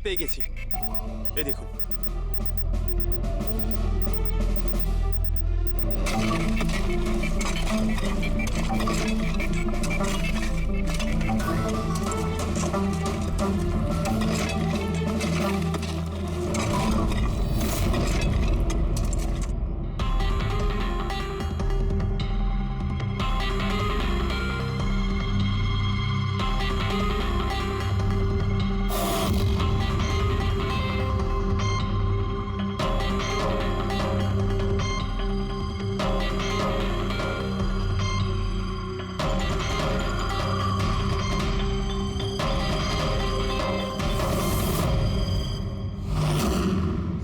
ভয় পেয়ে গেছি। এই দেখুন,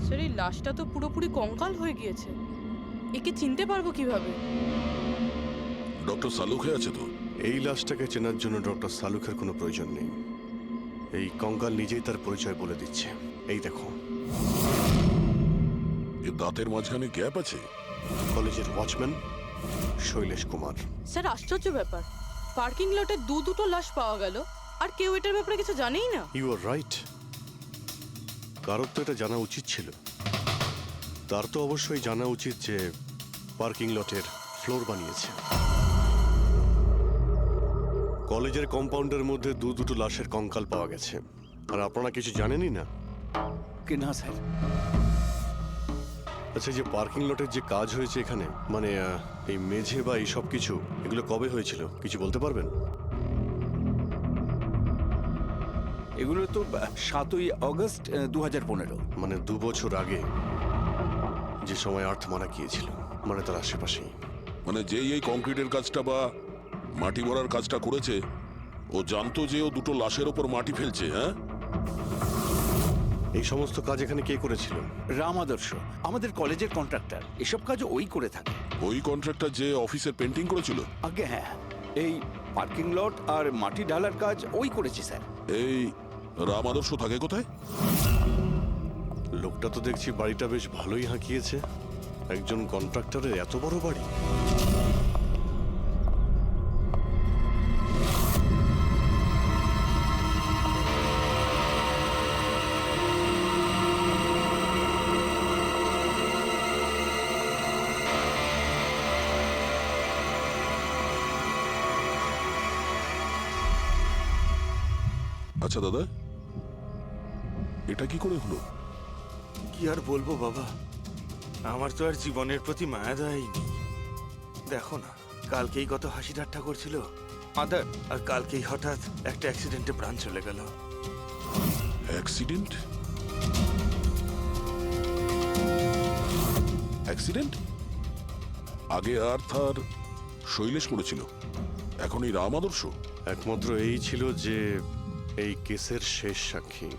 স্যার এই লাশটা তো পুরোপুরি কঙ্কাল হয়ে গিয়েছে, একে চিনতে পারবো কিভাবে? ডক্টর সালুখে আছে তো? এই লাশটাকে চেনার জন্য ডক্টর সালুখের কোনো প্রয়োজন নেই। এই কঙ্কাল নিজেই তার পরিচয় বলে দিচ্ছে। এই দেখো, এর দাঁতের মাঝখানে গ্যাপ আছে। কলেজের ওয়াচম্যান শৈলেশ কুমার। স্যার আশ্চর্য ব্যাপার, পার্কিং লটে দুটো লাশ পাওয়া গেল আর কেউ এটার ব্যাপারে কিছু জানেই না। You are right. কারোর তো এটা জানা উচিত ছিল। তার তো অবশ্যই জানা উচিত যে পার্কিং লটের ফ্লোর বানিয়েছে। কলেজের কম্পাউন্ডের মধ্যে দুটো লাশের কঙ্কাল পাওয়া গেছে, আর আপনারা কিছু জানেনই না। কি না স্যার? আচ্ছা, যে পার্কিং লটের যে কাজ হয়েছে এখানে, মানে এই মেঝে বা এই সব কিছু, এগুলো কবে হয়েছিল কিছু বলতে পারবেন? এগুলো তো 7ই আগস্ট 2015। মানে 2 বছর আগে, যে সময় আর্থ মারা গিয়েছিল, মানে তার আশেপাশেই। মানে যেই এই কংক্রিটের কাজটা বা মাটি ভরার কাজটা করেছে, ও জানতো যে ও দুটো লাশের ওপর মাটি ফেলছে। হ্যাঁ, এই সমস্ত কাজ এখানে কে করেছিল? রাম আদর্শ আমাদের কলেজের কন্ট্রাক্টর, এসব কাজ ওই করে থাকে। ওই কন্ট্রাক্টর যে অফিসের পেন্টিং করেছিল? আগে হ্যাঁ, এই পার্কিং লট আর মাটি ঢালার কাজ ওই করেছে স্যার। এই রাম আদর্শ থাকে কোথায়? লোকটা তো দেখছি বাড়িটা বেশ ভালোই হাঁকিয়েছে। একজন কন্ট্রাক্টরের এত বড় বাড়ি। আচ্ছা দাদা, এটা কি করে হলো? কি আর বলবো বাবা, আমার তো আর জীবনের প্রতি মায়া দয়াই নেই। দেখো না, কালকেই কত হাসি ঠাট্টা করছিল আদার, আর কালকেই হঠাৎ একটা অ্যাক্সিডেন্টে প্রাণ চলে গেল। অ্যাক্সিডেন্ট? অ্যাক্সিডেন্ট? আগে আর্থ আর শৈলেশ করেছিল, এখন এই রাম আদর্শ। একমাত্র এই ছিল যে এই কেসের শেষ সাক্ষী।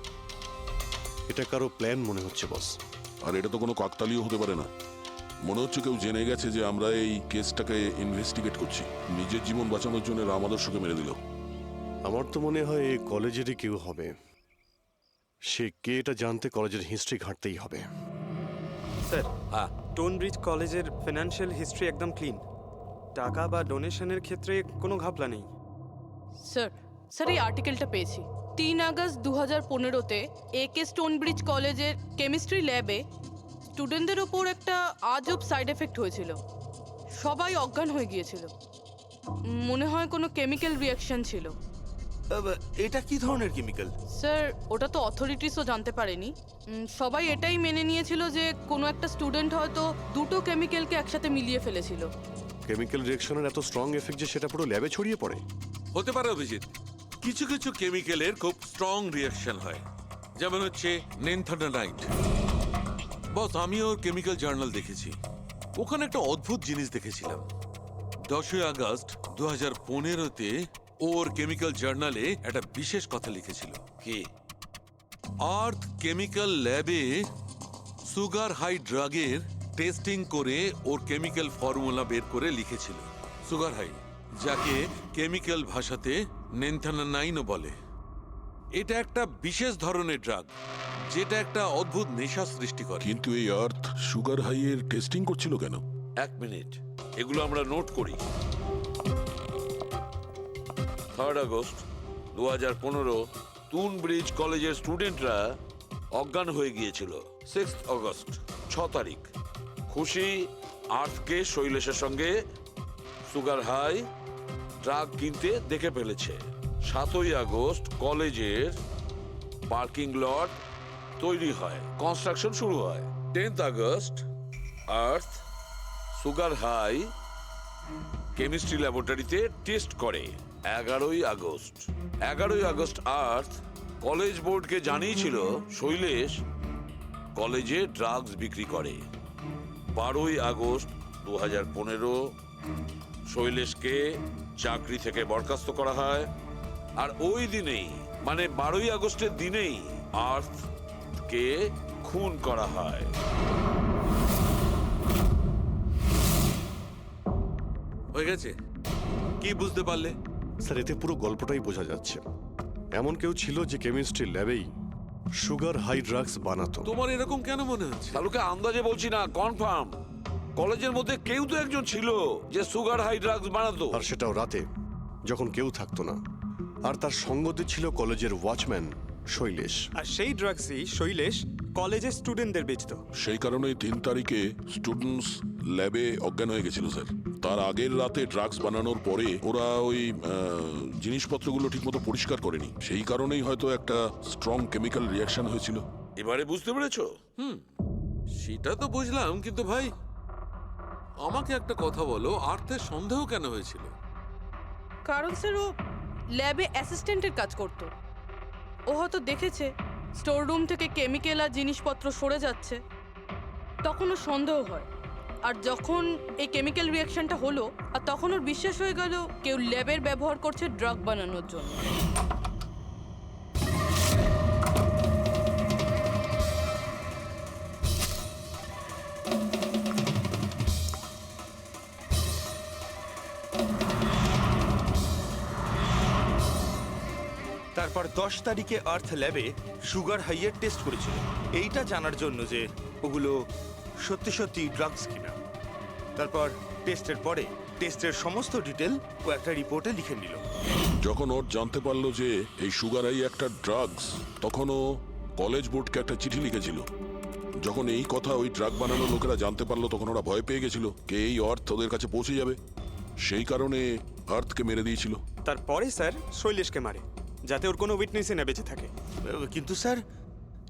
এটা কারো প্ল্যান মনে হচ্ছে বস। আর এটা তো কোনো কাকতালীয় হতে পারে না। মনে হচ্ছে কেউ জেনে গেছে যে আমরা এই কেসটাকে ইনভেস্টিগেট করছি, নিজের জীবন বাঁচানোর জন্য রাম আদর্শকে মেরে দিল। আমার তো মনে হয় এই কলেজেরই কেউ হবে। সে কে এটা জানতে কলেজের হিস্ট্রি ঘাঁটতেই হবে। স্যার স্টোনব্রিজ কলেজের ফিনান্সিয়াল হিস্ট্রি একদম ক্লিন। টাকা বা ডোনেশনের ক্ষেত্রে কোনো ঘাপলা নেই। স্যার স্যার এই আর্টিকেলটা পেয়েছি। 3 আগস্ট 2015-তে একে স্টোনব্রিজ কলেজের কেমিস্ট্রি ল্যাবে স্টুডেন্টদের ওপর একটা আজব সাইড এফেক্ট হয়েছিল। সবাই অজ্ঞান হয়ে গিয়েছিল। মনে হয় কোনো কেমিক্যাল রিয়াকশন ছিল। এটা কি ধরনের কেমিক্যাল? স্যার ওটা তো অথরিটিসও জানতে পারেনি। সবাই এটাই মেনে নিয়েছিল যে কোনো একটা স্টুডেন্ট হয়তো দুটো কেমিক্যালকে একসাথে মিলিয়ে ফেলেছিল। কেমিক্যাল রিঅ্যাকশনের এত স্ট্রং এফেক্ট যে সেটা পুরো ল্যাবে ছড়িয়ে পড়ে। হতে পারে অভিজিৎ, কিছু কিছু কেমিক্যালের খুব স্ট্রং রিয়াকশন হয়, যেমন হচ্ছে নেনথানাইট। বস, আমি ওর কেমিক্যাল জার্নাল দেখেছি, ওখানে একটা অদ্ভুত জিনিস দেখেছিলাম। 10ই আগস্ট 2015-তে ওর কেমিক্যাল জার্নালে একটা বিশেষ কথা লিখেছিল। কি? আর্থ কেমিক্যাল ল্যাবে সুগার হাই ড্রাগের টেস্টিং করে ওর কেমিক্যাল ফর্মুলা বের করে লিখেছিল সুগার হাই, যাকে কেমিক্যাল ভাষাতে নেনথানাইনও বলে। এটা একটা বিশেষ ধরনের ড্রাগ যেটা একটা অদ্ভুত নেশা সৃষ্টি করে। কিন্তু এই আর্থ সুগার হাইয়ের টেস্টিং করছিল কেন? 1 মিনিট, এগুলো আমরা নোট করি। 3 আগস্ট 2015 স্টোনব্রিজ কলেজের স্টুডেন্টরা অজ্ঞান হয়ে গিয়েছিল 6 অগস্ট 6 তারিখ। খুশি আর্থকে শৈলেশের সঙ্গে সুগার হাই ড্রাগ কিনতে দেখে ফেলেছে। 7ই আগস্ট কলেজের পার্কিং লট তৈরি হয়, কনস্ট্রাকশন শুরু হয়। 10th আগস্ট আর্থ সুগার হাই কেমিস্ট্রি ল্যাবরেটরিতে টেস্ট করে। 11ই আগস্ট আর্থ কলেজ বোর্ডকে জানিয়েছিল শৈলেশ কলেজে ড্রাগস বিক্রি করে। 12ই আগস্ট 2015 শৈলেশকে চাকরি থেকে বরখাস্ত করা হয়। আর ওই দিনেই মানে 12ই আগস্টের দিনেই আর্থকে খুন করা হয়। হয়ে গেছে? কি বুঝতে পারলে? স্যার, এতে পুরো গল্পটাই বোঝা যাচ্ছে। এমন কেউ ছিল যে কেমিস্ট্রি ল্যাবেই সুগার হাই ড্রাগস বানাতো। তোমার এরকম কেন মনে হচ্ছে? তালুকে আন্দাজে বলছি না, কনফার্ম। কলেজের মধ্যে কেউ তো একজন ছিল যে সুগার হাই ড্রাগস বানাতো। আর সেটাও রাতে, যখন কেউ থাকতো না। আর তার সঙ্গতে ছিল কলেজের ওয়াচম্যান শৈলেশ। আর সেই ড্রাগসই শৈলেশ কলেজের স্টুডেন্টদের বেচতো। সেই কারণেই 3 তারিখে স্টুডেন্টস ল্যাবে অজ্ঞান হয়ে গেছিল স্যার। তার আগের রাতে ড্রাগস বানানোর পরে ওরা ওই জিনিসপত্রগুলো ঠিকমতো পরিষ্কার করেনি। সেই কারণেই হয়তো একটা স্ট্রং কেমিক্যাল রিয়াকশন হয়েছিল। এবারে বুঝতে পেরেছো? সেটা তো বুঝলাম, কিন্তু ভাই আমাকে একটা কথা বলো, আর্থের সন্দেহ কেন হয়েছিল? কারণ স্যার ও ল্যাবে অ্যাসিস্ট্যান্টের কাজ করতো। ও হয়তো দেখেছে স্টোর রুম থেকে কেমিক্যাল আর জিনিসপত্র সরে যাচ্ছে, তখন ওর সন্দেহ হয়। আর যখন এই কেমিক্যাল রিয়াকশনটা হলো, আর তখন ওর বিশ্বাস হয়ে গেল কেউ ল্যাবের ব্যবহার করছে ড্রাগ বানানোর জন্য। তারপর 10 তারিখে আর্থ ল্যাবে সুগার হাইয়ের টেস্ট করেছিল, এইটা জানার জন্য যে ওগুলো সত্যি সত্যি ড্রাগস কিনা। তারপর টেস্টের পরে টেস্টের সমস্ত ডিটেল ও একটা রিপোর্টে লিখে নিল। যখন ওর জানতে পারলো যে এই সুগার হাই একটা ড্রাগস, তখন ও কলেজ বোর্ডকে একটা চিঠি লিখেছিল। যখন এই কথা ওই ড্রাগ বানানোর লোকেরা জানতে পারলো, তখন ওরা ভয় পেয়ে গেছিল কে এই অর্থ ওদের কাছে পৌঁছে যাবে। সেই কারণে আর্থকে মেরে দিয়েছিল। তারপরে স্যার শৈলেশকে মারে, যাতে ওর কোনো উইটনেসই না বেঁচে থাকে। কিন্তু স্যার,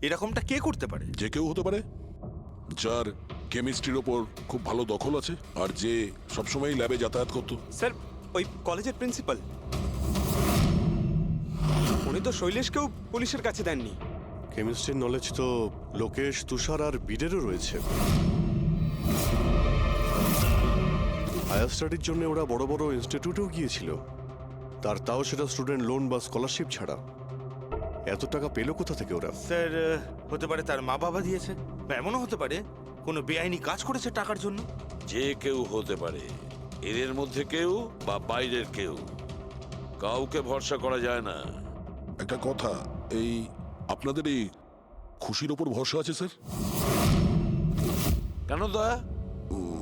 এরকমটা কে করতে পারে? যে কেউ হতে পারে, যার কেমিস্ট্রির ওপর খুব ভালো দখল আছে আর যে সবসময় ল্যাবে যাতায়াত করতো। স্যার, ওই কলেজের প্রিন্সিপাল, উনি তো শৈলেশকেও পুলিশের কাছে দেননি। কেমিস্ট্রির নলেজ তো লোকেশ, তুষার আর বীরেরও রয়েছে। হায়ার স্টাডির জন্য ওরা বড় বড় ইনস্টিটিউটেও গিয়েছিল, তাও সেটা স্টুডেন্ট লোন বা স্কলারশিপ ছাড়া। এত টাকা পেলো কোথা থেকে ওরা? স্যার, হতে পারে তার মা বাবা দিয়েছে, বা এমনও হতে পারে কোনো বেআইনি কাজ করেছে টাকার জন্য। যে কেউ হতে পারে, এদের মধ্যে কেউ বা বাইরের কেউ, কাউকে ভরসা করা যায় না। একটা কথা, এই আপনাদের এই খুশির ওপর ভরসা আছে স্যার? কেন দয়া?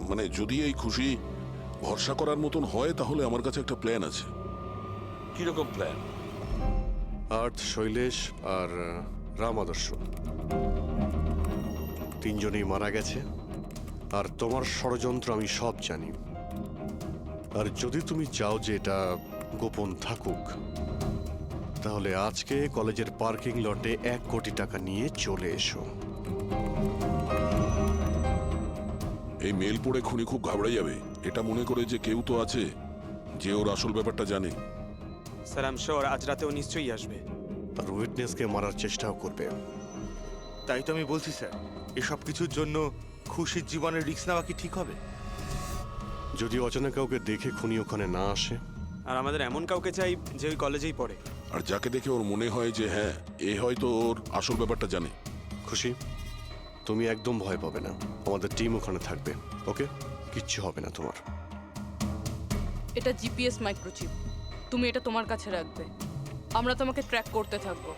মানে যদি এই খুশি ভরসা করার মতন হয়, তাহলে আমার কাছে একটা প্ল্যান আছে। কিরকম প্ল্যান? আর্থ, শৈলেশ আর রাম আদর্শ তিনজনেই মারা গেছে। আর তোমার ষড়যন্ত্র আমি সব জানি। আর যদি তুমি চাও যে এটা গোপন থাকুক, তাহলে আজকে কলেজের পার্কিং লটে 1 কোটি টাকা নিয়ে চলে এসো। এই মেল পড়ে খুনি খুব ঘাবড়ে যাবে, এটা মনে করে যে কেউ তো আছে যে ওর আসল ব্যাপারটা জানে। স্যার, আই এম শিওর আজ রাতেও নিশ্চয়ই আসবে। আর উইটনেসকে মারার চেষ্টাও করবে। তাই তো আমি বলছি স্যার, এসব কিছুর জন্য খুশির জীবনের রিস্ক নেওয়া কি ঠিক হবে? যদি অচেনা কাউকে দেখে খুনি ওখানে না আসে। আর আমাদের এমন কাউকে চাই যে ওই কলেজেই পড়ে। আর যাকে দেখে ওর মনে হয় যে হ্যাঁ, এ হয়তো ওর আসল ব্যাপারটা জানে। খুশি, তুমি একদম ভয় পাবে না, আমাদের টিম ওখানে থাকবে। ওকে, কিচ্ছু হবে না তোমার। এটা জিপিএস মাইক্রোচিপ, তুমি এটা তোমার কাছে রাখবে। আমরা তোমাকে ট্র্যাক করতে থাকবো।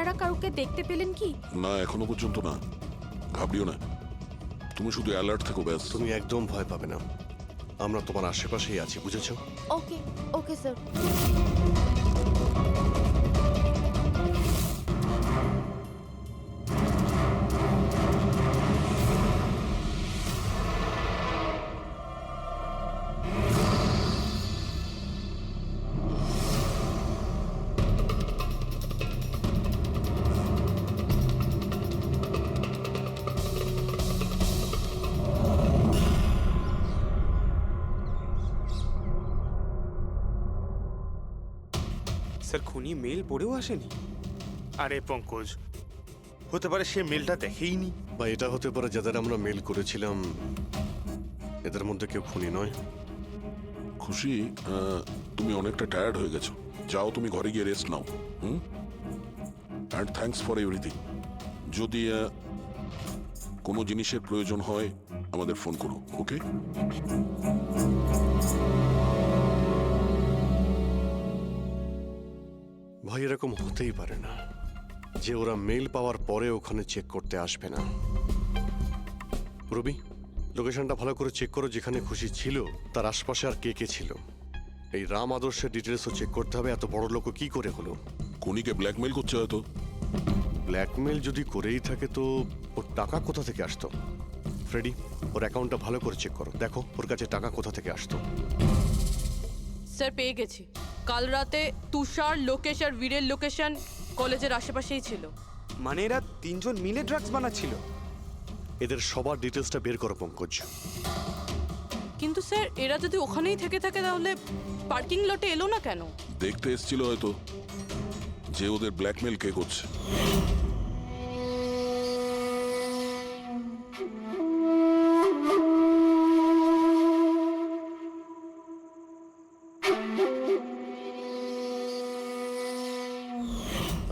আপনারা কাউকে দেখতে পেলেন কি? না, এখনো পর্যন্ত না। ঘাবড়িও না, তুমি শুধু অ্যালার্ট থাকো ব্যাস। তুমি একদম ভয় পাবে না, আমরা তোমার আশেপাশেই আছি, বুঝেছো? ওকে ওকে স্যার। স্যার খুনি মেল পড়েও আসেনি? আরে পঙ্কজ, হতে পারে সে মেলটা দেখেইনি। বা এটা হতে পারে যাদের আমরা মেল করেছিলাম এদের মধ্যে কেউ খুনি নয়। খুশি, তুমি অনেকটা টায়ার্ড হয়ে গেছো, যাও তুমি ঘরে গিয়ে rest now. And thanks for everything. যদি কোনো জিনিসের প্রয়োজন হয় আমাদের ফোন করো, ওকে? ভাই এরকম হতেই পারে না যে ওরা মেল পাওয়ার পরে ওখানে চেক করতে আসবে না। রবি, লোকেশনটা ভালো করে চেক করো, যেখানে খুশি ছিল তার আশপাশে আর কে কে ছিল। এই রাম আদর্শের ডিটেলসও চেক করতে হবে, এত বড় লোক কি করে হলো। খুনিকে ব্ল্যাকমেল করছে হয়তো। ব্ল্যাকমেল যদি করেই থাকে তো ওর টাকা কোথা থেকে আসতো? ফ্রেডি, ওর অ্যাকাউন্টটা ভালো করে চেক করো, দেখো ওর কাছে টাকা কোথা থেকে আসতো। স্যার পেয়ে গেছি। কাল রাতে তুষার, লোকেশ আর বীরের লোকেশন কলেজের আশেপাশেই ছিল। মানে এরা তিনজন মিলে ড্রাগস বানাচ্ছিল? এদের সবার ডিটেলসটা বের করো পঙ্কজ। কিন্তু স্যার এরা যদি ওখানেই থেকে থাকে তাহলে পার্কিং লটে এলো না কেন? দেখতে এসেছিল হয়তো যে ওদের ব্ল্যাকমেল কে করছে।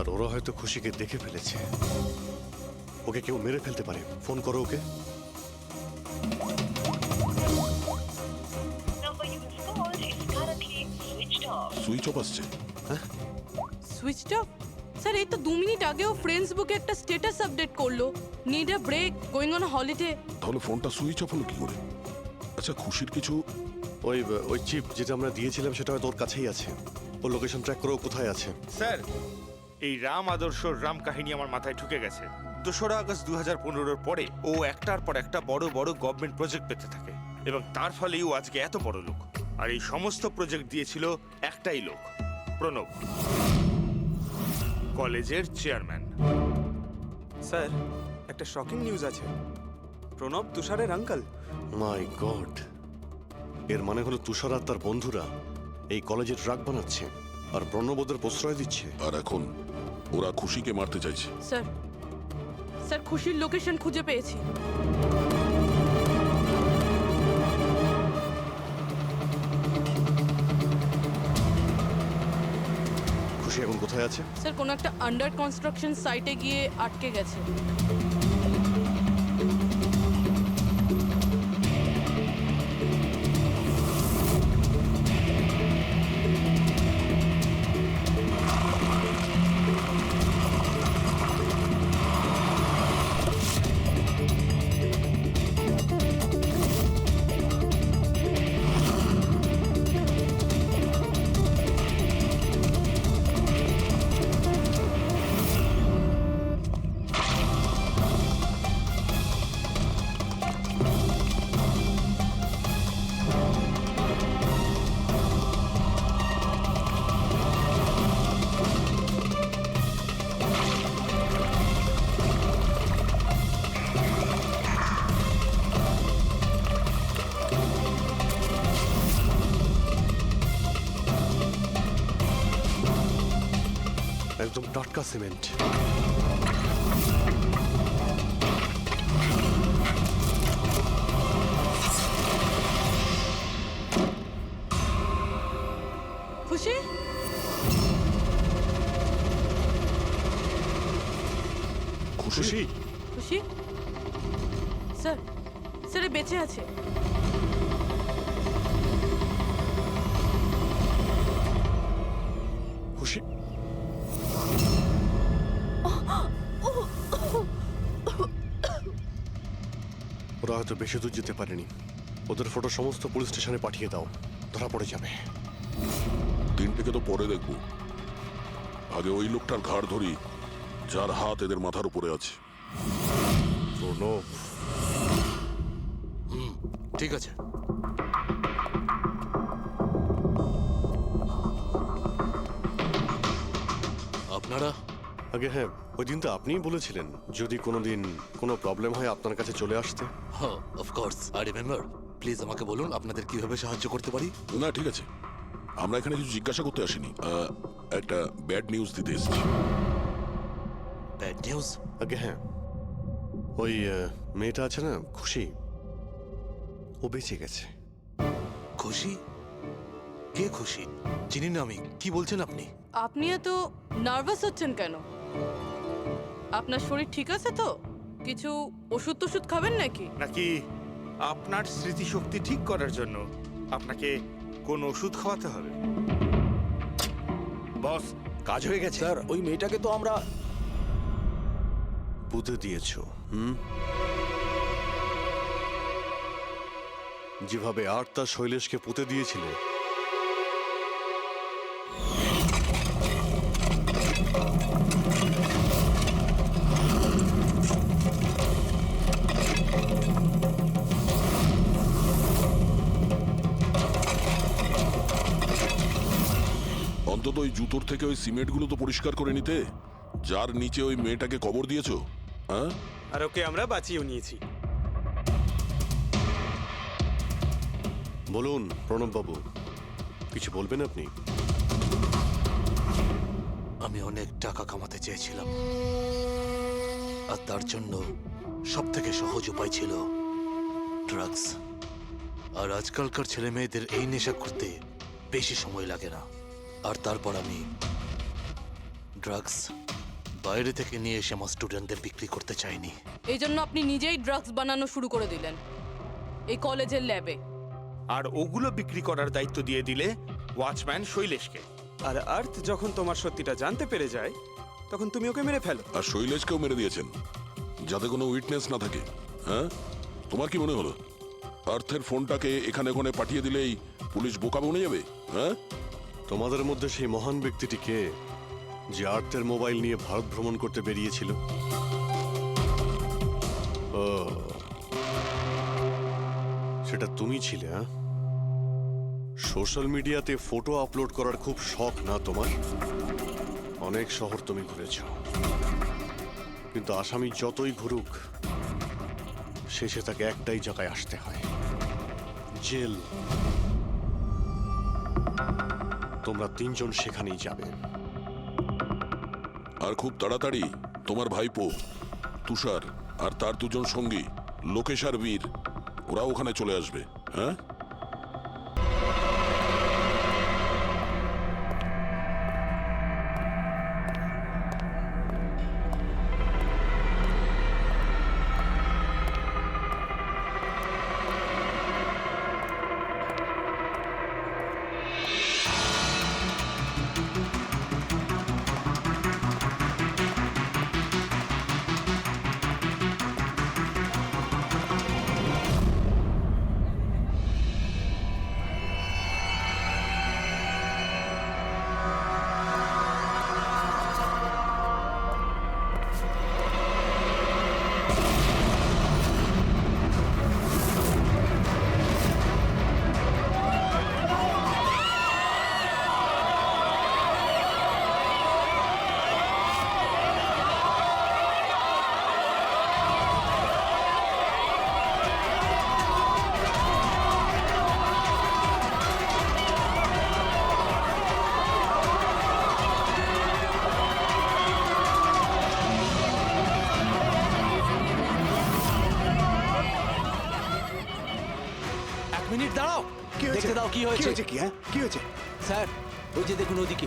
আর ওরা হয়তো খুশিকে দেখে ফেলেছে, ওকে কেউ মেরে ফেলতে পারে। ফোন করো ওকে। সুইচ অফ আসছে। Switched off? স্যার এই তো 2 মিনিট আগেও ফেসবুকে একটা স্ট্যাটাস আপডেট করলো, need a break, going on holiday. তাহলে ফোনটা সুইচ অফ হলো কি করে? আচ্ছা, খুশির কিছু ওই ওই চিপ যেটা আমরা দিয়েছিলাম সেটা হয়তো ওর কাছেই আছে। ও লোকেশন ট্র্যাক করো কোথায় আছে। স্যার, এই রাম আদর্শর রাম কাহিনী আমার মাথায় ঢুকে গেছে। 2রা আগস্ট 2015-র পরে ও একটার পর একটা বড় বড় গভর্নমেন্ট প্রজেক্ট পেতে থাকে এবং তার ফলেই ও আজকে এত বড় লোক। আর এই সমস্ত প্রজেক্ট দিয়েছিল একটাই লোক, প্রণব, কলেজের চেয়ারম্যান। স্যার একটা শকিং নিউজ আছে, প্রণব তুষারের আঙ্কেল। মাই গড, এর মানে হলো তুষার আর তার বন্ধুরা এই কলেজে ট্রাক বানাচ্ছে আর প্রণবোদের প্রশ্রয় দিচ্ছে। আর এখন ওরা খুশিকে মারতে চাইছে। স্যার স্যার খুশির লোকেশন খুঁজে পেয়েছি। খুশি এখন কোথায় আছে? স্যার কোনো একটা আন্ডার কনস্ট্রাকশন সাইটে গিয়ে আটকে গেছে। একদম টাটকা সিমেন্ট। খুশি? খুশি? খুশি? স্যার স্যার এ বেঁচে আছে। খুশি? ও ওরা হয়তো বেশি দূর যেতে পারেনি। ওদের ফটো সমস্ত পুলিশ স্টেশনে পাঠিয়ে দাও, ধরা পড়ে যাবে। তিনটেকে তো পরে দেখবো, আগে ওই লোকটার ঘাড় ধরি যার হাত এদের মাথার উপরে আছে। প্রণব, ঠিক আছে। আপনারা আগে হ্যাঁ, ওই দিন তো আপনিই বলেছিলেন যদি কোনোদিন কোনো প্রবলেম হয় আপনার কাছে চলে আসতে। Of course I remember. প্লিজ আমাকে বলুন আপনাদের কিভাবে সাহায্য করতে পারি। না ঠিক আছে, আমরা এখানে কিছু জিজ্ঞাসা করতে আসিনি, একটা ব্যাড নিউজ দিতে এসেছি। Bad news? আগে হ্যাঁ, ওই মেয়েটা আছে না খুশি, ও বেঁচে গেছে। খুশি? কে খুশি? চিনি না আমি। কি বলছেন আপনি? আপনি এত নার্ভাস হচ্ছেন কেন? আপনার শরীর ঠিক আছে তো? কিছু ওষুধ টষুধ খাবেন নাকি? নাকি আপনার স্মৃতিশক্তি ঠিক করার জন্য আপনাকে কোন ওষুধ খাওয়াতে হবে? বস, কাজ হয়ে গেছে। স্যার ওই মেয়েটাকে তো আমরা পুঁতে দিয়েছো, যেভাবে আর্তা শৈলেশকে পুঁতে দিয়েছিলে। অন্তত ওই জুতোর থেকে ওই সিমেন্টগুলো তো পরিষ্কার করে নিতে, যার নিচে ওই মেয়েটাকে কবর দিয়েছো। হ্যাঁ, আর ওকে আমরা বাঁচিয়েও নিয়েছি। বলুন প্রণব বাবু, কিছু বলবেন আপনি? আমি অনেক টাকা কামাতে চেয়েছিলাম, আর তার জন্য সব থেকে সহজ উপায় ছিল ড্রাগস। আর আজকালকার ছেলে মেয়েদের এই নেশা করতে বেশি সময় লাগে না। আর তারপর আমি ড্রাগস বাইরে থেকে নিয়ে এসে আমার স্টুডেন্টদের বিক্রি করতে চাইনি। এই জন্য আপনি নিজেই ড্রাগস বানানো শুরু করে দিলেন এই কলেজের ল্যাবে। আর ওগুলো বিক্রি করার দায়িত্ব দিয়ে দিলে ওয়াচম্যান শৈলেশকে। আর আর্থ যখন তোমার সত্যিটা জানতে পেরে যায়, তখন তুমি ওকে মেরে ফেলো। আর শৈলেশকেও মেরে দিয়েছেন যাতে কোনো উইটনেস না থাকে। হ্যাঁ, তোমার কি মনে হলো আর্থের ফোনটাকে এখানে ওখানে পাঠিয়ে দিলেই পুলিশ বোকা বনে যাবে? হ্যাঁ, তোমাদের মধ্যে সেই মহান ব্যক্তিটি কে যে আর্থের মোবাইল নিয়ে ভারত ভ্রমণ করতে বেরিয়েছিল? ও, সেটা তুমি ছিলে? হ্যাঁ, সোশ্যাল মিডিয়াতে ফটো আপলোড করার খুব শখ না তোমার? অনেক শহর তুমি ঘুরেছ, কিন্তু আসামি যতই ঘুরুক শেষে তাকে একটাই জায়গায় আসতে হয়, জেল। তোমরা তিনজন সেখানেই যাবে। আর খুব তাড়াতাড়ি তোমার ভাইপো তুষার আর তার দুজন সঙ্গী লোকেশ আর বীর, ওরা ওখানে চলে আসবে। হ্যাঁ, মিনিট দাঁড়াও, দেখতে দাও কি হয়েছে। কি হ্যাঁ, কি হয়েছে? স্যার ওই যে দেখুন ওদিকে।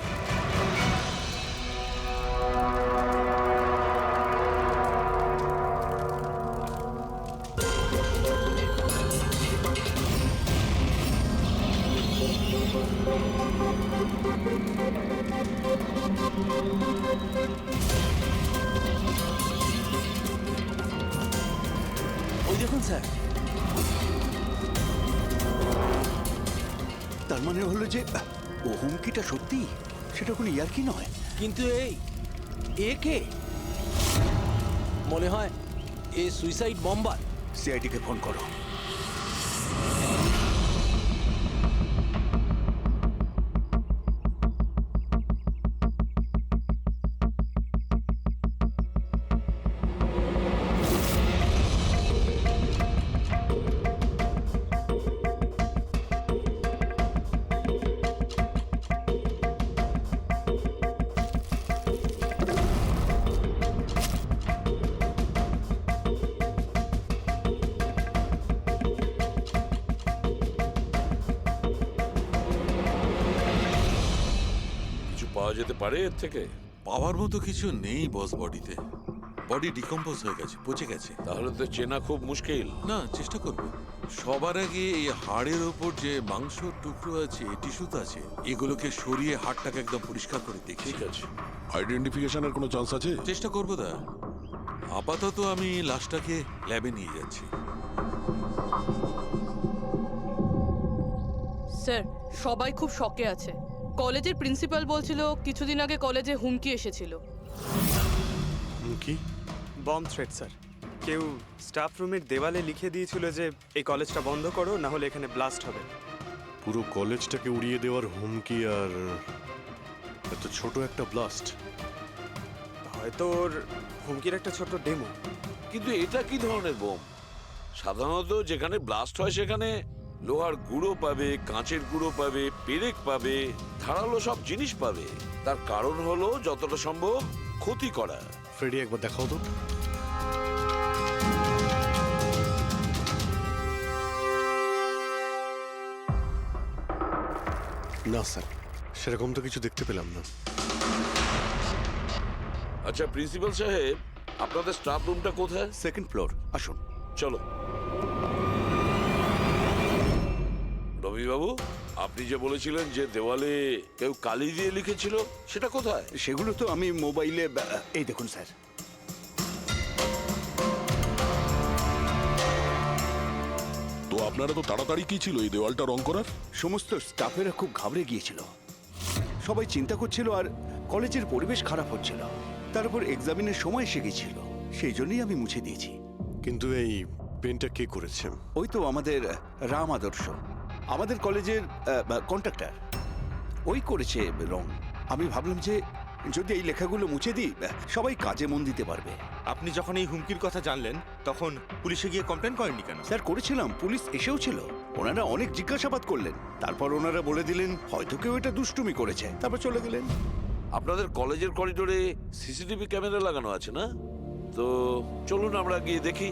ওই দেখুন স্যার। তার মানে হলো যে ও হুমকিটা সত্যি, সেটা কোনো ইয়ার্কি নয়। কিন্তু এ কে? মনে হয় এ সুইসাইড বম্বার। সিআইডিকে ফোন করো। কিছু পাওয়া যেতে পারে এর থেকে? পাওয়ার মতো কিছু নেই বস বডিতে। বডি ডিকম্পোজ হয়ে গেছে, পচে গেছে। তাহলে তো চেনা খুব মুশকিল। না, চেষ্টা করব। সবার আগে এই হাড়ের ওপর যে মাংসর টুকরো আছে, টিস্যুত আছে, এগুলোকে সরিয়ে হাড়টাকে একদম পরিষ্কার করে দেখি। ঠিক আছে। আইডেন্টিফিকেশনের কোনো চান্স আছে? চেষ্টা করবো দা। আপাতত আমি লাশটাকে ল্যাবে নিয়ে যাচ্ছি। স্যার, সবাই খুব শকে আছে। কলেজের প্রিন্সিপাল বলছিল কিছুদিন আগে কলেজে হুমকি এসেছিল। কি? Bomb threat sir. কেউ স্টাফ রুমের দেওয়ালে লিখে দিয়েছিল যে এই কলেজটা বন্ধ করো, না হলে এখানে ব্লাস্ট হবে। পুরো কলেজটাকে উড়িয়ে দেওয়ার হুমকি, আর এত ছোট একটা ব্লাস্ট। হয়তো ওর হুমকির একটা ছোট ডেমো। কিন্তু এটা কি ধরনের বোম? সাধারণত যেখানে ব্লাস্ট হয় সেখানে লোহার গুঁড়ো পাবে, কাঁচের গুঁড়ো পাবে, পেরেক পাবে, ধারালো সব জিনিস পাবে। তার কারণ হলো যতটা সম্ভব ক্ষতি করা। ফ্রেডি, একবার দেখাও তো। না স্যার, সেরকম তো কিছু দেখতে পেলাম না। আচ্ছা প্রিন্সিপাল সাহেব, আপনাদের স্টাফ রুমটা কোথায়? সেকেন্ড ফ্লোর, আসুন। চলো। রবিবাবু, আপনি যে বলেছিলেন যে দেওয়ালে কেউ কালি দিয়ে লিখেছিল, সেটা কোথায়? সেগুলো তো আমি মোবাইলে, এই দেখুন স্যার। তো আপনারা তো তাড়াতাড়ি কি ছিল এই দেওয়ালটা রং করার? সমস্ত স্টাফেরা খুব ঘাবড়ে গিয়েছিল, সবাই চিন্তা করছিল, আর কলেজের পরিবেশ খারাপ হচ্ছিল। তার উপর এক্সামিনের সময় এসে গেছিল, সেই জন্যই আমি মুছে দিয়েছি। কিন্তু এই পেনটা কে করেছে? ওই তো আমাদের রাম আদর্শ, আমাদের কলেজের কন্ট্রাক্টর, ওই করেছে রং। আমি ভাবলাম যে যদি এই লেখাগুলো মুছে দিই, সবাই কাজে মন দিতে পারবে। আপনি যখন এই হুমকির কথা জানলেন তখন পুলিশে গিয়ে কমপ্লেন করেননি কেন? স্যার, করেছিলাম, পুলিশ এসেও ছিল। ওনারা অনেক জিজ্ঞাসাবাদ করলেন, তারপর ওনারা বলে দিলেন হয়তো কেউ এটা দুষ্টুমি করেছে, তারপর চলে গেলেন। আপনাদের কলেজের করিডোরে সিসিটিভি ক্যামেরা লাগানো আছে না? তো চলুন আমরা গিয়ে দেখি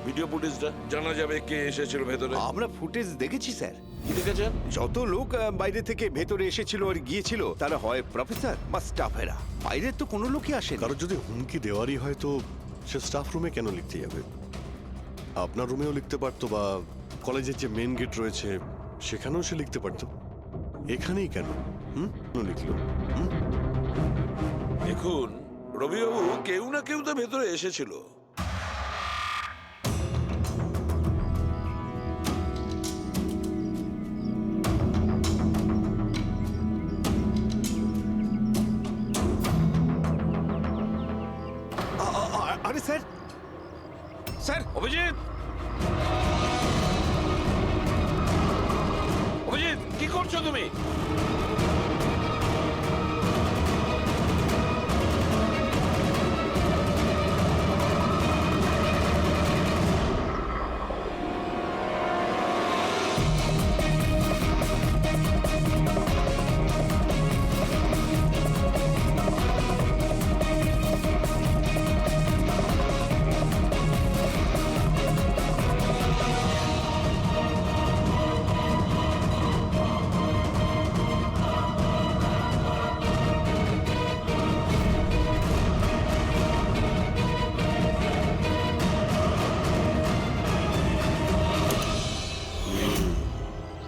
ভিডিও ফুটেজটা, জানা যাবে কে এসেছিল ভেতরে। আমরা ফুটেজ দেখেছি স্যার। কি দেখেছেন? যত লোক বাইরে থেকে ভেতরে এসেছিল আর গিয়েছিল, তারা হয় প্রফেসর বা স্টাফেরা, বাইরের তো কোনো লোকই আসেনি। কারো যদি হুমকি দেওয়ারই হয় তো সে স্টাফ রুমে কেন লিখতে যাবে? আপনার রুমেও লিখতে পারতো, বা কলেজের যে মেন গেট রয়েছে সেখানেও সে লিখতে পারতো। এখানেই কেন কেন লিখলো? দেখুন রবিবাবু, কেউ না কেউ তো ভেতরে এসেছিল। আরে স্যার, স্যার, অভিজিৎ, অভিজিৎ, কি করছো তুমি?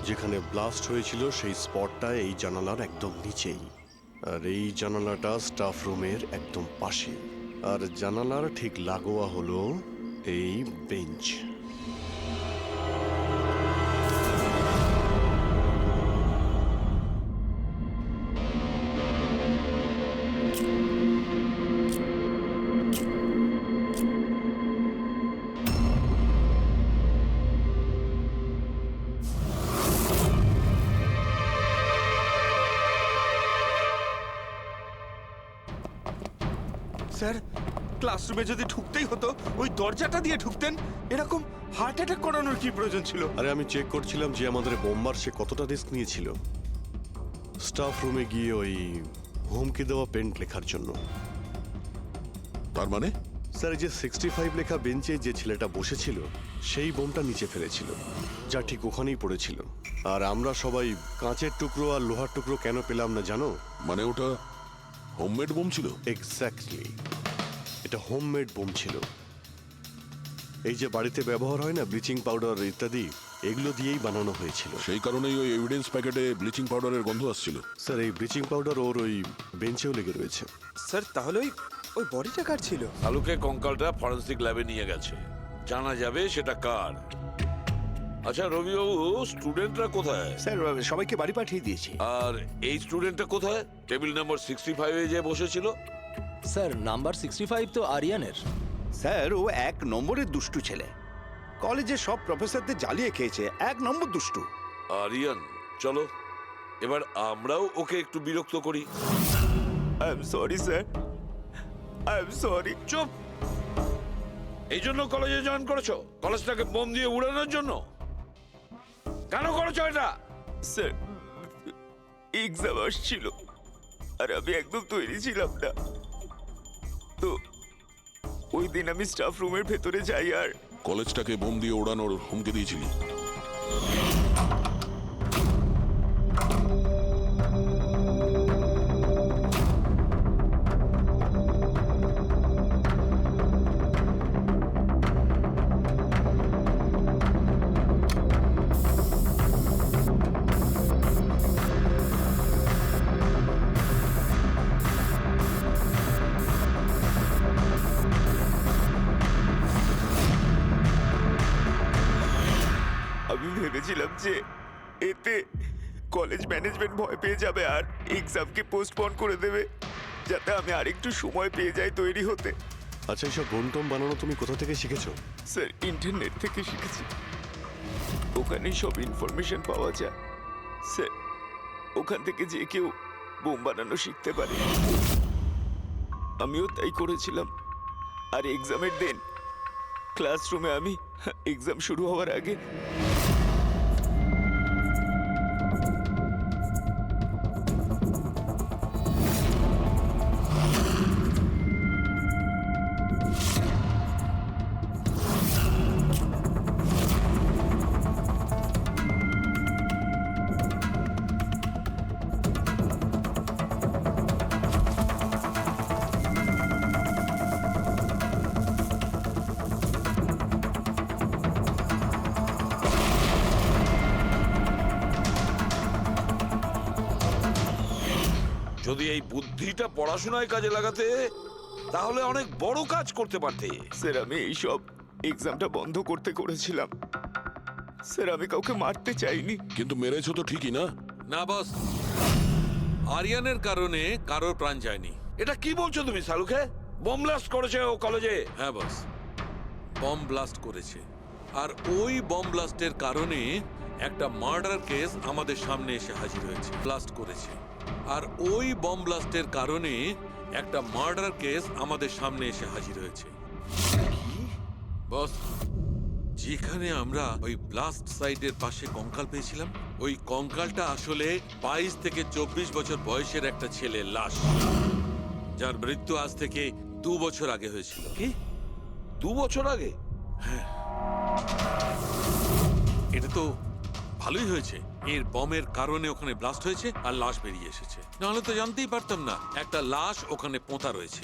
যেখানে ব্লাস্ট হয়েছিল সেই স্পটটা এই জানালার একদম নিচেই, আর এই জানালাটা স্টাফ রুমের একদম পাশে, আর জানালার ঠিক লাগোয়া হলো এই বেঞ্চ। স্যার ক্লাসরুমে যদি ঢুকতেই হতো ওই দরজাটা দিয়ে ঢুকতেন। এরকম হার্ট অ্যাটাক করানোর কি প্রয়োজন ছিল? আরে আমি চেক করছিলাম যে আমাদের বোমবার সে কতটা রিস্ক নিয়েছিল স্টাফ রুমে গিয়ে ওই হুমকি দেওয়া পেন্ট লেখার জন্য। তার মানে স্যার এই যে 65 লেখা বেঞ্চে যে ছেলেটা বসেছিল সেই বোমটা নিচে ফেলেছিল, যা ঠিক ওখানেই পড়েছিল। আর আমরা সবাই কাঁচের টুকরো আর লোহার টুকরো কেন পেলাম না জানো? মানে ওটা হোমমেড বোম ছিল? এক্স্যাক্টলি, এটা হোমমেড বোম ছিল। এই যে বাড়িতে ব্যবহার হয় না ব্লিচিং পাউডার ইত্যাদি, এগুলো দিয়েই বানানো হয়েছিল। সেই কারণেই ওই এভিডেন্স প্যাকেটে ব্লিচিং পাউডারের গন্ধ আসছিল। স্যার এই ব্লিচিং পাউডার ওর ওই বেঞ্চেও লেগে রয়েছে। স্যার তাহলে ওই ওই বডিটা কার ছিল? আলুকে কঙ্কালটা ফরেন্সিক ল্যাবে নিয়ে গেছে, জানা যাবে সেটা কার। আচ্ছা রবিবাবু, স্টুডেন্টরা কোথায়? স্যার সবাইকে বাড়ি পাঠিয়ে দিয়েছি। আর এই স্টুডেন্টটা কোথায়? টেবিল নাম্বার 65-এ যে বসেছিল। স্যার নাম্বার 65 তো আরিয়ানের। স্যার ও 1 নম্বরের দুষ্টু ছেলে, কলেজের সব প্রফেসরদের জ্বালিয়ে খেয়েছে, 1 নম্বর দুষ্টু। আরিয়ান, চলো এবার আমরাও ওকে একটু বিরক্ত করি। I am sorry sir, I am sorry. চুপ! এই জন্য কলেজে জয়েন করেছো? কলেজটাকে বোম দিয়ে উড়ানোর জন্য? কেন করেছো এটা? স্যার এক্সাম আসছিল আর আমি একদম তৈরি ছিলাম না, তো ওই দিন আমি স্টাফ রুমের ভেতরে যাই আর কলেজটাকে বোম দিয়ে ওড়ানোর হুমকি দিয়েছিলি? আমি ভেবেছিলাম যে এতে কলেজ ম্যানেজমেন্ট ভয় পেয়ে যাবে আর এক্সামকে পোস্টপোন করে দেবে, যাতে আমি আরেকটু সময় পেয়ে যাই তৈরি হতে। আচ্ছা এইসব বোম টোম বানানো তুমি কোথা থেকে শিখেছো? স্যার ইন্টারনেট থেকে শিখেছি, ওখানেই সব ইনফরমেশন পাওয়া যায়। স্যার ওখান থেকে যে কেউ বোম বানানো শিখতে পারে, আমিও তাই করেছিলাম। আর এক্সামের দিন ক্লাসরুমে আমি এক্সাম শুরু হওয়ার আগে যদি এই বুদ্ধিটা পড়াশোনায় কাজে লাগাতে, তাহলে অনেক বড় কাজ করতে পারতে। স্যার আমি এইসব এক্সামটা বন্ধ করতে করেছিলাম। স্যার আমি কাউকে মারতে চাইনি। কিন্তু মেরেছো তো ঠিকই না? না বস, আরিয়ানের কারণে কারোর প্রাণ যায়নি। এটা কি বলছো তুমি সালুকে? বোম ব্লাস্ট করেছে ও কলেজে? হ্যাঁ বস, বম ব্লাস্ট করেছে। আর ওই বম ব্লাস্টের কারণে একটা মার্ডার কেস আমাদের সামনে এসে হাজির হয়েছে। ব্লাস্ট করেছে, আর ওই বম ব্লাস্টের কারণে একটা মার্ডার কেস আমাদের সামনে এসে হাজির হয়েছে। বস, যেখানে আমরা ওই ব্লাস্ট সাইটের পাশে কঙ্কাল পেয়েছিলাম, ওই কঙ্কালটা আসলে 22 থেকে 24 বছর বয়সের একটা ছেলের লাশ, যার মৃত্যু আজ থেকে 2 বছর আগে হয়েছিল। কি 2 বছর আগে? এটা তো ভালোই হয়েছে, এর বমের কারণে ওখানে ব্লাস্ট হয়েছে আর লাশ বেরিয়ে এসেছে। নাহলে তো জানতেই পারতাম না একটা লাশ ওখানে পোঁতা রয়েছে।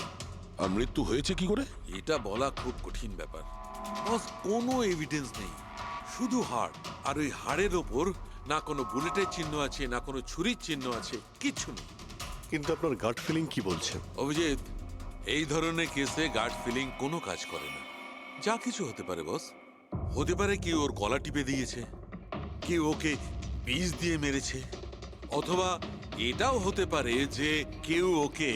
আর মৃত্যু হয়েছে কি করে? এটা বলা খুব কঠিন ব্যাপার বস। কোনো এভিডেন্স নেই, শুধু হাড়, আর ওই হাড়ের ওপর না কোনো বুলেটের চিহ্ন আছে, না কোনো ছুরির চিহ্ন আছে, কিচ্ছু নেই। কিন্তু আপনার গাট ফিলিং কি বলছে? অভিজিৎ, এই ধরনের কেসে গার্ড ফিলিং কোনো কাজ করে না। যা কিছু হতে পারে বস। হতে পারে কি ওর গলা টিপে দিয়েছে, কেউ ওকে বিষ দিয়ে মেরেছে, অথবা এটাও হতে পারে যে কেউ ওকে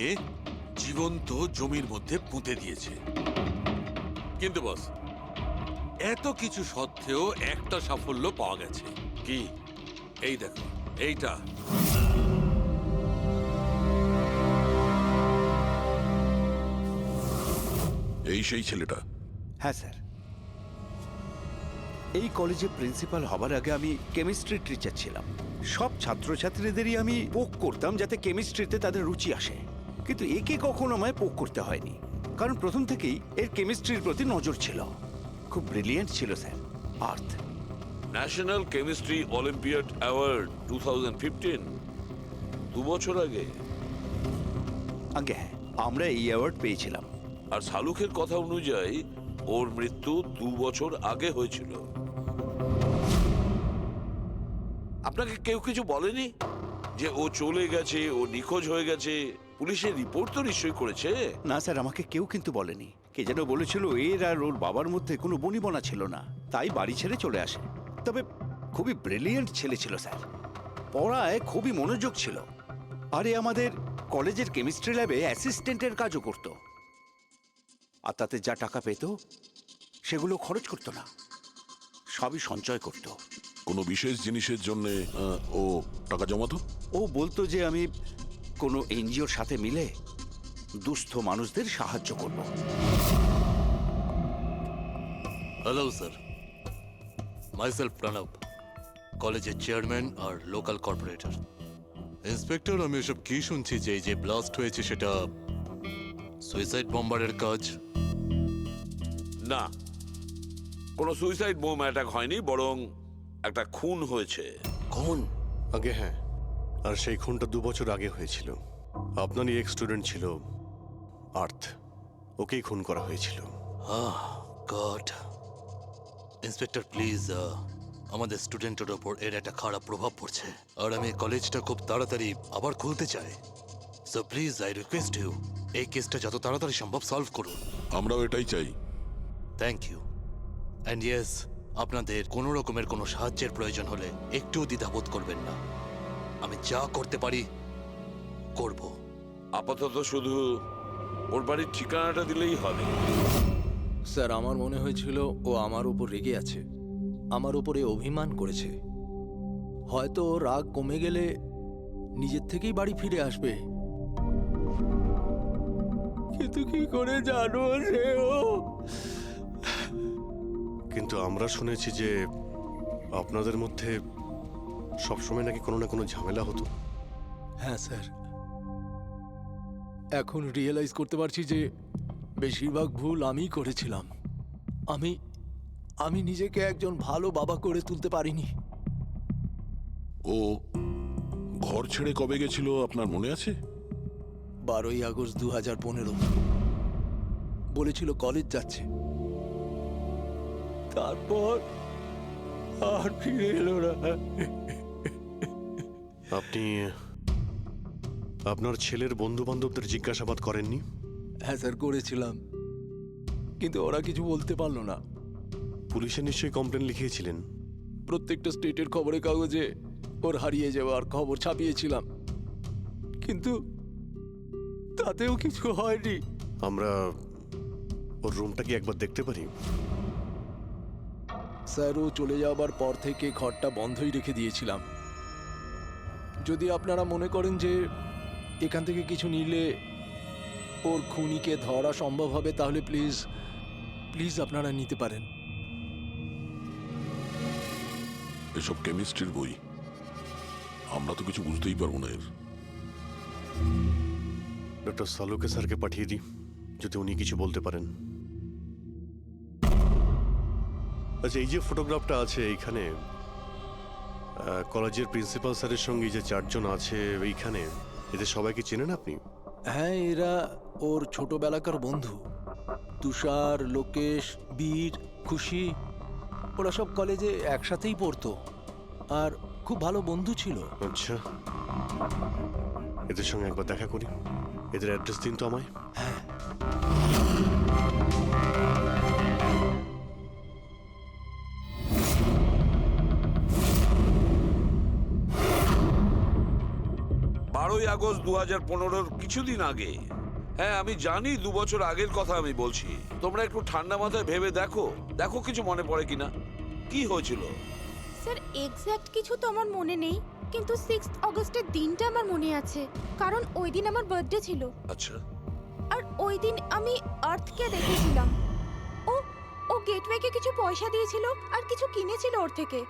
জীবন্ত জমির মধ্যে পুঁতে দিয়েছে। কিন্তু বস, এত কিছু সত্ত্বেও একটা সাফল্য পাওয়া গেছে। কি? এই দেখো, এইটা। এই সেই ছেলেটা? হ্যাঁ স্যার, এই কলেজে প্রিন্সিপাল হবার আগে আমি কেমিস্ট্রি টিচার ছিলাম। সব ছাত্রছাত্রীদেরই আমি পোক করতাম যাতে কেমিস্ট্রিতে তাদের রুচি আসে, কিন্তু একে কখনো আমায় পোক করতে হয়নি, কারণ প্রথম থেকেই এর কেমিস্ট্রির প্রতি নজর ছিল। খুব ব্রিলিয়েন্ট ছিল স্যার। আর্থ ন্যাশনাল কেমিস্ট্রি অলিম্পিয়াড অ্যাওয়ার্ড 2015, 2 বছর আগে। আগে হ্যাঁ, আমরা এই অ্যাওয়ার্ড পেয়েছিলাম। আর শালুকের কথা অনুযায়ী ওর মৃত্যু 2 বছর আগে হয়েছিল। আপনাকে কেউ কিছু বলেনি যে ও চলে গেছে, ও নিখোঁজ হয়ে গেছে? পুলিশের রিপোর্ট তো নিশ্চয়ই করেছে। না স্যার, আমাকে কেউ কিন্তু বলেনি। কে যেন বলেছিল এর আর ওর বাবার মধ্যে কোনো বনিবনা ছিল না, তাই বাড়ি ছেড়ে চলে আসে। তবে খুবই ব্রিলিয়েন্ট ছেলে ছিল স্যার, পড়ায় খুবই মনোযোগ ছিল। আরে আমাদের কলেজের কেমিস্ট্রি ল্যাবে অ্যাসিস্ট্যান্টের কাজও করত, আর তাতে যা টাকা পেত সেগুলো খরচ করতো না, সবই সঞ্চয় করত। কোনো বিশেষ জিনিসের জন্য ও টাকা জমাতো? ও বলতো যে আমি কোনো এনজিওর সাথে মিলে দুস্থ মানুষদের সাহায্য করব। হ্যালো স্যার, মাইসেলফ প্রণব, কলেজের চেয়ারম্যান আর লোকাল কর্পোরেটর। ইন্সপেক্টর, আমি এসব কি শুনছি যে এই যে ব্লাস্ট হয়েছে সেটা সুইসাইড বম্বারের কাজ? না, কোনো সুইসাইড বোম অ্যাটাক হয়নি, বরং একটা খুন হয়েছে। কোন? আগে হ্যাঁ, আর সেই খুনটা 2 বছর আগে হয়েছিল। আপনারই এক স্টুডেন্ট ছিল আর্থ, ওকেই খুন করা হয়েছিল। গড। ইন্সপেক্টর প্লিজ, আমাদের স্টুডেন্টের ওপর এর একটা খারাপ প্রভাব পড়ছে, আর আমি কলেজটা খুব তাড়াতাড়ি আবার খুলতে চাই। So please I request you, এই কেসটা যত তাড়াতাড়ি সম্ভব সলভ করুন। আমরাও এটাই চাই। Thank you. অ্যান্ড ইয়েস, আপনাদের কোনো রকমের কোনো সাহায্যের প্রয়োজন হলে একটুও দ্বিধাবোধ করবেন না, আমি যা করতে পারি করব। আপাতত শুধু ওর বাড়ির ঠিকানাটা দিলেই হবে। স্যার, আমার মনে হয়েছিল ও আমার উপর রেগে আছে, আমার উপরে অভিমান করেছে। হয়তো ওর রাগ কমে গেলে নিজের থেকেই বাড়ি ফিরে আসবে, কিন্তু কি করে জানো যে ও? কিন্তু আমরা শুনেছি যে আপনাদের মধ্যে সবসময় নাকি কোনো না কোনো ঝামেলা হতো। হ্যাঁ স্যার, এখন রিয়েলাইজ করতে পারছি যে বেশিরভাগ ভুল আমিই করেছিলাম। আমি নিজেকে একজন ভালো বাবা করে তুলতে পারিনি। ও ঘর ছেড়ে কবে গেছিল আপনার মনে আছে? 12ই আগস্ট 2015। বলেছিল কলেজ যাচ্ছে, তারপর আর ফিরে এলো না। আপনি আপনার ছেলের বন্ধু বান্ধবদের জিজ্ঞাসাবাদ করেননি? হ্যাঁ স্যার, করেছিলাম, কিন্তু ওরা কিছু বলতে পারলো না। পুলিশে নিশ্চয়ই কমপ্লেন লিখিয়েছিলেন? প্রত্যেকটা স্টেটের খবরের কাগজে ওর হারিয়ে যাওয়ার খবর ছাপিয়েছিলাম, কিন্তু তাতেও কিছু হয়নি। আমরা ওর রুমটা কি একবার দেখতে পারি? স্যার, ও চলে যাওয়ার পর থেকে ঘরটা বন্ধই রেখে দিয়েছিলাম। যদি আপনারা মনে করেন যে এখান থেকে কিছু নিলে ওর খুনিকে ধরা সম্ভব হবে, তাহলে প্লিজ প্লিজ আপনারা নিতে পারেন। এসব কেমিস্ট্রির বই, আমরা তো কিছু বুঝতেই পারবো না এর। ডক্টর সালুকে স্যারকে পাঠিয়ে দিই, যদি উনি কিছু বলতে পারেন। আচ্ছা, এই যে ফটোগ্রাফটা আছে এইখানে, কলেজের প্রিন্সিপাল স্যারের সঙ্গে যে 4 জন আছে এইখানে, এদের সবাইকে চেনেন আপনি? হ্যাঁ, এরা ওর ছোটবেলাকার বন্ধু। তুষার, লোকেশ, বীর, খুশি, ওরা সব কলেজে একসাথেই পড়তো আর খুব ভালো বন্ধু ছিল। আচ্ছা, এদের সঙ্গে একবার দেখা করি। এদের অ্যাড্রেস দিন তো আমায়। হ্যাঁ, 12ই আগস্ট 2015 কিছুদিন আগে। হ্যাঁ, আমি জানি 2 বছর আগের কথা আমি বলছি। তোমরা একটু ঠান্ডা মাথায় ভেবে দেখো কিছু মনে পড়ে কিনা, কি হয়েছিল। স্যার, এক্স্যাক্ট কিছু তো আমার মনে নেই, কিন্তু 6 অগস্টের দিনটা আমার মনে আছে, কারণ ওই দিন আমার বার্থডে ছিল। আচ্ছা, আর ওই দিন আমি আর্থকে দেখেছিলাম। ও ও গেটওয়েকে কিছু পয়সা দিয়েছিল আর কিছু কিনেছিল ওর থেকে।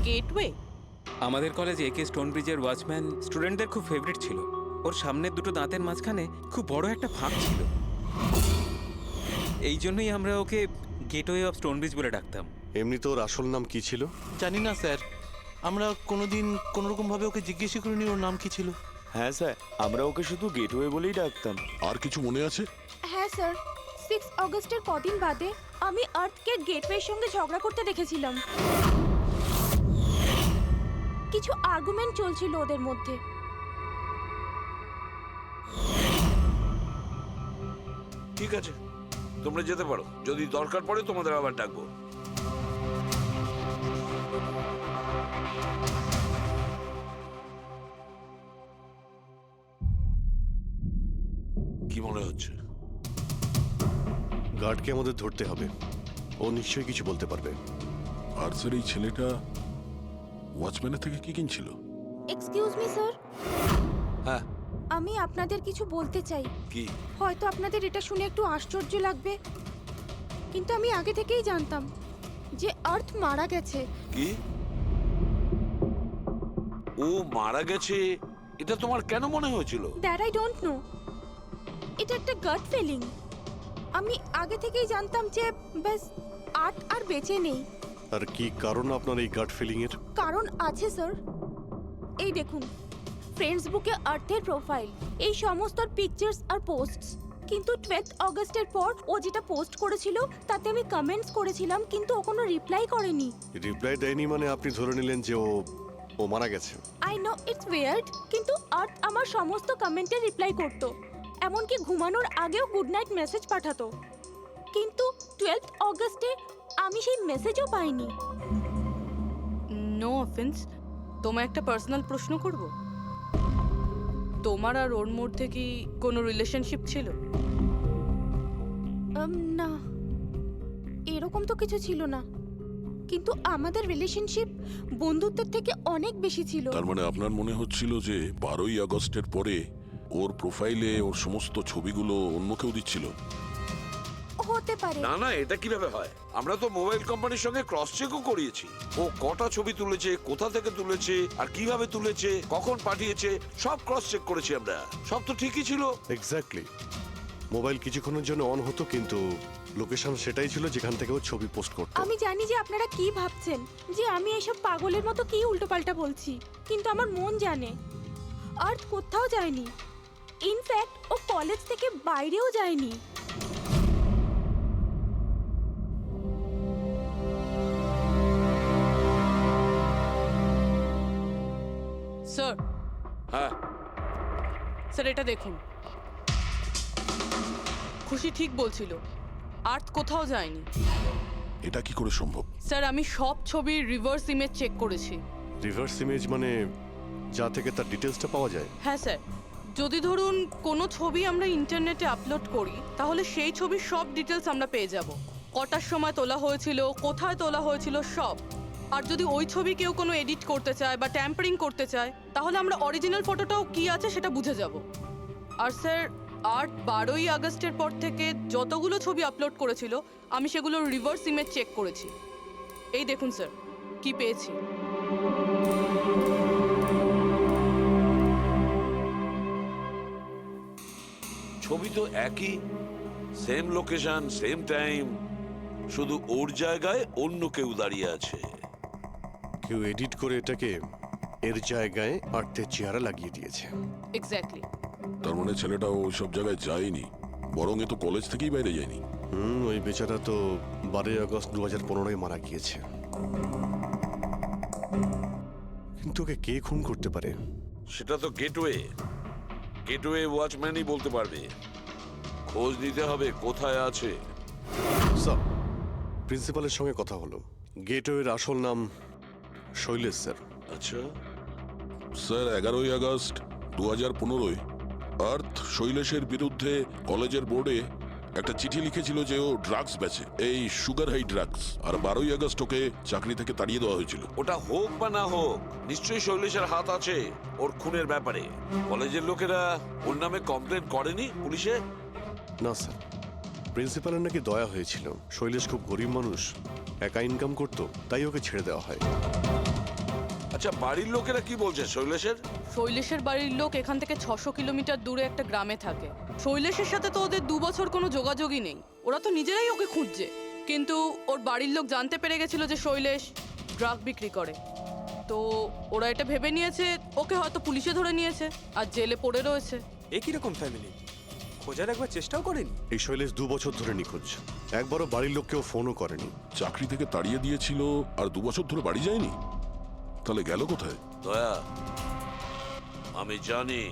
গেটওয়ে? আমাদের কলেজে একে স্টোন ব্রিজের ওয়াচম্যান স্টুডেন্টদের খুব ফেভারিট ছিল। ওর সামনের দুটো দাঁতের মাঝখানে খুব বড় একটা ফাঁক ছিল। এই জন্যই আমরা ওকে গেটওয়ে অফ স্টোন ব্রিজ বলে ডাকতাম। এমনি তোর আসল নাম কি ছিল? জানি না স্যার, আমরা কোনোদিন কোনোরকম ভাবে ওকে জিজ্ঞেস করিনি ওর নাম কি ছিল। হ্যাঁ স্যার, আমরা ওকে শুধু গেটওয়ে বলেই ডাকতাম। আর কিছু মনে আছে? হ্যাঁ স্যার, 6 অগস্টের কদিন বাদে আমি আর্থকে গেটওয়ের সঙ্গে ঝগড়া করতে দেখেছিলাম। কিছু আর্গুমেন্ট চলছিল ওদের মধ্যে। ঠিক আছে, তোমরা যেতে পারো। যদি দরকার পড়ে তোমাদের আবার ডাকবো। কি মনে হচ্ছে? গার্ডকে আমাদের ধরতে হবে, ও নিশ্চয়ই কিছু বলতে পারবে। আর স্যার এই ছেলেটা ওয়াচম্যানের থেকে কি কিনছিল? এক্সকিউজ মি স্যার, হ্যাঁ, আমি আপনাদের কিছু বলতে চাই। কি? হয়তো আপনাদের এটা শুনে একটু আশ্চর্য লাগবে, কিন্তু আমি আগে থেকেই জানতাম যে আর্থ মারা গেছে। কি? ও মারা গেছে এটা তোমার কেন মনে হয়েছিল? দ্যাট আই ডোন্ট নো, এটা একটা গাট ফিলিং। আমি আগে থেকেই জানতাম যে ব্যাস আর্থ আর বেঁচে নেই। আর কি কারণ আপনার এই গাট ফিলিং এর? কারণ আছে স্যার, এই দেখুন ফ্রেন্ডস বুকে আর্থের প্রোফাইল, এই সমস্ত পিকচার্স আর পোস্টস। কিন্তু 12 অগস্টের পর ও যেটা পোস্ট করেছিল তাতে আমি কমেন্টস করেছিলাম, কিন্তু ও কোনো রিপ্লাই করেনি। রিপ্লাই দেয়নি মানে আপনি ধরে নিলেন যে ও মারা গেছে? আই নো ইটস উইয়ার্ড, কিন্তু আর্থ আমার সমস্ত কমেন্টে রিপ্লাই করতো, এমনকি ঘুমানোর আগেও গুড নাইট মেসেজ পাঠাতো। কিন্তু 12 অগস্টে আমি সেই মেসেজও পাইনি। নো অফেন্স, তোমায় একটা পার্সোনাল প্রশ্ন করব? তোমার আর ওর মধ্যে কি কোনো রিলেশনশিপ ছিল? না, এরকম তো কিছু ছিল না, কিন্তু আমাদের রিলেশনশিপ বন্ধুত্বের থেকে অনেক বেশি ছিল। তার মানে আপনার মনে হচ্ছিল যে 12ই আগস্টের পরে ওর প্রোফাইলে ওর সমস্ত ছবিগুলো অন্য কেউ দিচ্ছিল? হতে পারে। না না, এটা কিভাবে হয়? আমরা তো মোবাইল কোম্পানির সঙ্গে ক্রস চেকও করিয়েছি। ও কটা ছবি তুলেছে, কোথা থেকে তুলেছে, আর কিভাবে তুলেছে, কখন পাঠিয়েছে, সব ক্রস চেক করেছি আমরা। সব তো ঠিকই ছিল। এক্স্যাক্টলি, মোবাইল কিছুক্ষণের জন্য অন হতো, কিন্তু লোকেশন সেটাই ছিল যেখান থেকে ও ছবি পোস্ট করতো। আমি জানি যে আপনারা কি ভাবছেন, যে আমি এসব পাগলের মতো কি উল্টোপাল্টা বলছি, কিন্তু আমার মন জানে আর্থ কোথাও যায়নি। ইনফ্যাক্ট ও কলেজ থেকে বাইরেও যায়নি। স্যার, হ্যাঁ, স্যার এটা দেখুন, খুশি ঠিক বলছিল, আর্থ কোথাও যায়নি। এটা কি করে সম্ভব? স্যার আমি সব ছবির রিভার্স ইমেজ চেক করেছি। রিভার্স ইমেজ মানে যা থেকে তার ডিটেলসটা পাওয়া যায়? হ্যাঁ স্যার, যদি ধরুন কোনো ছবি আমরা ইন্টারনেটে আপলোড করি, তাহলে সেই ছবির সব ডিটেলস আমরা পেয়ে যাব। কটার সময় তোলা হয়েছিল, কোথায় তোলা হয়েছিল, সব। আর যদি ওই ছবি কেউ কোনো এডিট করতে চায় বা ট্যাম্পারিং করতে চায়, তাহলে আমরা অরিজিনাল ফটোটাও কি আছে সেটা বুঝে যাব। আর স্যার আর্ট 12ই আগস্টের পর থেকে যতগুলো ছবি আপলোড করেছিল, আমি সেগুলো রিভার্স ইমেজ চেক করেছি। এই দেখুন স্যার, কি পেয়েছি। ছবি তো একই, সেম লোকেশন, সেম টাইম, শুধু ওর জায়গায় অন্য কেউ দাঁড়িয়ে আছে। কেউ এডিট করে এটাকে এর জায়গায় আর্থের চেহারা লাগিয়ে দিয়েছে। এক্স্যাক্টলি। তার মানে ছেলেটা ওই সব জায়গায় যায়নি, বরং এ তো কলেজ থেকেই বাইরে যায়নি। ওই বেচারা তো 12ই আগস্ট 2015 মারা গিয়েছে। কিন্তু ওকে কে খুন করতে পারে? সেটা তো গেটওয়ে ওয়াচম্যানই বলতে পারবে। খোঁজ নিতে হবে কোথায় আছে। স্যার, প্রিন্সিপালের সঙ্গে কথা হলো, গেটওয়ের আসল নাম শৈলেশ স্যার। আচ্ছা স্যার, 11ই আগস্ট 2015 আর্থ শৈলেশের বিরুদ্ধে কলেজের বোর্ডে একটা চিঠি লিখেছিল যে ও ড্রাগস বেচে, এই সুগার হাই ড্রাগস। আর 12ই আগস্ট ওকে চাকরি থেকে তাড়িয়ে দেওয়া হয়েছিল। ওটা হোক বা না হোক, নিশ্চয়ই শৈলেশের হাত আছে ওর খুনের ব্যাপারে। কলেজের লোকেরা ওর নামে কমপ্লেন করেনি পুলিশে? না স্যার, প্রিন্সিপালের নাকি দয়া হয়েছিল। শৈলেশ খুব গরিব মানুষ, একা ইনকাম করতো, তাই ওকে ছেড়ে দেওয়া হয়। আচ্ছা, বাড়ির লোকেরা কি বলছে শৈলেশের? শৈলেশের বাড়ির লোক এখান থেকে 600 কিলোমিটার দূরে একটা গ্রামে থাকে। শৈলেশের সাথে তো ওদের 2 বছর কোনো যোগাযোগই নেই। ওরা তো নিজেরাই ওকে খুঁজছে। কিন্তু ওর বাড়ির লোক জানতে পেরে গেছিল যে শৈলেশ ড্রাগ বিক্রি করে। তো ওরা এটা ভেবে নিয়েছে ওকে হয়তো পুলিশে ধরে নিয়েছে আর জেলে পড়ে রয়েছে। এ কিরকম ফ্যামিলি? খোঁজার একবার চেষ্টাও করেনি? এই শৈলেশ 2 বছর ধরে নিখোঁজ, একবারও বাড়ির লোককেও ফোনও করেনি। চাকরি থেকে তাড়িয়ে দিয়েছিল আর 2 বছর ধরে বাড়ি যায়নি, তাহলে গেল কোথায়? দয়া, আমি জানি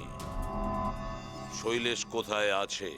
শৈলেশ কোথায় আছে।